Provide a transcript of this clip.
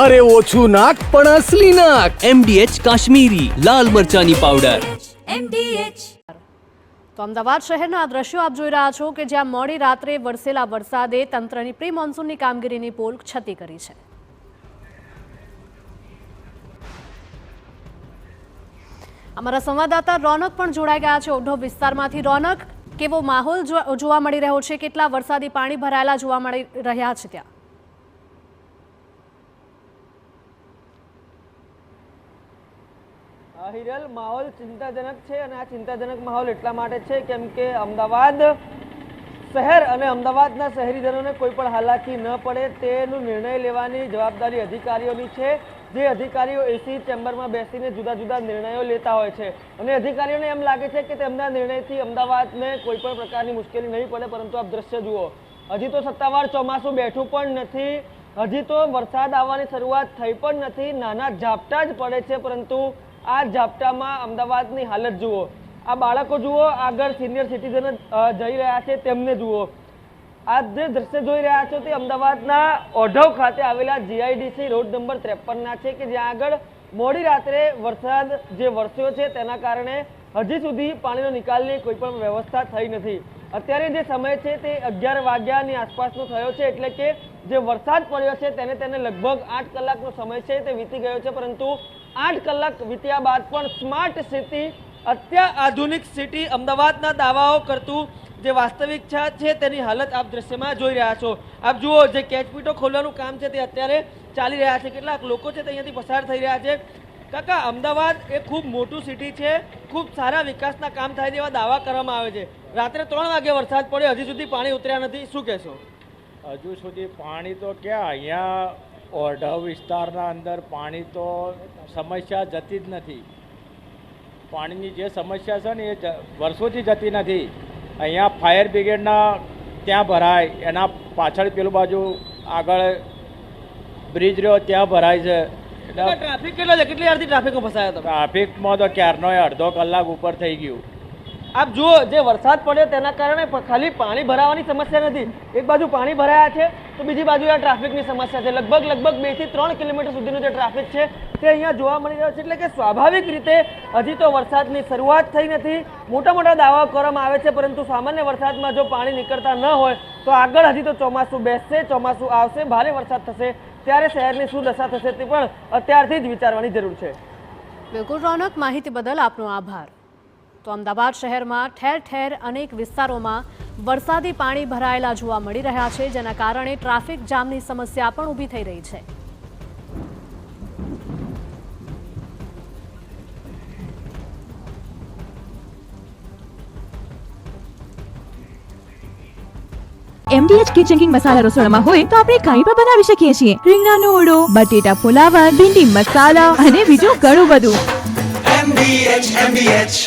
અરે ઓછું નાક પણ અસલી નાક. MDH કાશ્મીરી લાલ મરચાની પાવડર. તો અમદાવાદ શહેરના આ દ્રશ્યો આપ જોઈ રહ્યા છો કે જ્યાં મોડી રાત્રે વરસેલા વરસાદે તંત્રની પ્રી મોન્સૂનની કામગીરીની પોલ છતી કરી છે. અમારા સંવાદદાતા રોનક પણ જોડાઈ ગયા છે ઓઢવ વિસ્તારમાંથી. રોનક, કેવો માહોલ જોવા મળી રહ્યો છે? કેટલા વરસાદી પાણી ભરાયેલા જોવા મળી રહ્યા છે ત્યાં? હિરલ, માહોલ ચિંતાજનક છે અને આ ચિંતાજનક માહોલ એટલા માટે છે કેમ કે અમદાવાદ શહેર અને અમદાવાદના શહેરીજનોને કોઈ પણ હાલાકી ન પડે તેનો નિર્ણય લેવાની જવાબદારી અધિકારીઓની છે. જે અધિકારીઓ એસી ચેમ્બરમાં બેસીને જુદા જુદા નિર્ણયો લેતા હોય છે અને અધિકારીઓને એમ લાગે છે કે તેમના નિર્ણયથી અમદાવાદને કોઈ પણ પ્રકારની મુશ્કેલી નહીં પડે, પરંતુ આપ દ્રશ્ય જુઓ, હજી તો સત્તાવાર ચોમાસું બેઠું પણ નથી, હજી તો વરસાદ આવવાની શરૂઆત થઈ પણ નથી. નાના ઝાપટા જ પડે છે, પરંતુ આ ઝાપટામાં અમદાવાદની હાલત જુઓ. આ બાળકો જુઓ, આગળ સિનિયર સિટીઝન જઈ રહ્યા છે તેમને જુઓ. આ જે દ્રશ્ય જોઈ રહ્યા છો તે અમદાવાદના ઓઢવ ખાતે આવેલા GIDC રોડ નંબર 53ના છે કે જ્યાં આગળ મોડી રાત્રે વરસાદ જે વરસ્યો છે તેના કારણે હજી સુધી પાણીનો નિકાલની કોઈ પણ વ્યવસ્થા થઈ નથી. અત્યારે જે સમય છે તે 11 વાગ્યાની આસપાસનો થયો છે, એટલે કે જે વરસાદ પડ્યો છે તેને લગભગ 8 કલાકનો સમય છે તે વીતી ગયો છે, પરંતુ 8 કલાક વીત્યા બાદ પણ સ્માર્ટ સિટી, અત્યાધુનિક સિટી અમદાવાદના દાવાઓ કરતું જે વાસ્તવિક છે તેની હાલત આપ દ્રશ્યમાં જોઈ રહ્યા છો. આપ જુઓ, જે કેચપીટો ખોલવાનું કામ છે તે અત્યારે ચાલી રહ્યા છે. કેટલાક લોકો છે તે અહીંયાથી પસાર થઈ રહ્યા છે. કાકા, અમદાવાદ એ ખૂબ મોટું સિટી છે, ખૂબ સારા વિકાસના કામ થાય તેવા દાવા કરવામાં આવે છે. રાત્રે 3 વાગે વરસાદ પડ્યો, હજી સુધી પાણી ઉતર્યા નથી, શું કહેશો? હજુ સુધી પાણી તો ક્યાં, અહીંયા ઓઢવ વિસ્તારના અંદર પાણી તો સમસ્યા જતી જ નથી. પાણીની જે સમસ્યા છે ને એ વર્ષોથી જતી નથી. અહીંયા ફાયર બ્રિગેડના ત્યાં ભરાય, એના પાછળ પેલું બાજુ આગળ બ્રિજ રહ્યો ત્યાં ભરાય છે. ટ્રાફિક કેટલો છે? કેટલી વારથી ટ્રાફિકમાં ફસાયા હતા? ટ્રાફિકમાં તો ક્યારનો અડધો કલાક ઉપર થઈ ગયું. આપ જુઓ, જે વરસાદ પડ્યો તેના કારણે ખાલી પાણી ભરાવાની સમસ્યા નથી, એક બાજુ પાણી ભરાયા છે તો બીજી બાજુ આ ટ્રાફિકની સમસ્યા છે. લગભગ 2 થી 3 કિલોમીટર સુધીનું જે ટ્રાફિક છે તે અહીંયા જોવા મળી રહ્યો છે. એટલે કે સ્વાભાવિક રીતે હજી તો વરસાદની શરૂઆત થઈ નથી. મોટા મોટા દાવાઓ કરવામાં આવે છે, પરંતુ સામાન્ય વરસાદમાં જો પાણી નીકળતા ન હોય તો આગળ હજી તો ચોમાસું બેસશે, ચોમાસું આવશે, ભારે વરસાદ થશે ત્યારે શહેરની શું દશા થશે તે પણ અત્યારથી જ વિચારવાની જરૂર છે. બિલકુલ રોનક, માહિતી બદલ આપનો આભાર. તો અમદાવાદ શહેરમાં ઠેર ઠેર અનેક વિસ્તારોમાં વરસાદી પાણી ભરાયેલા જોવા મળી રહ્યા છે, જેના કારણે ટ્રાફિક જામની સમસ્યા પણ ઊભી થઈ રહી છે. MDH કિચન કિંગ મસાલા રસોડામાં હોય તો આપણે કાંઈ પણ બનાવી શકીએ છીએ. રીંગણાનો ઓળો, બટેટા ફુલાવર, ભીંડી મસાલા અને બીજું ઘણું બધું. MDH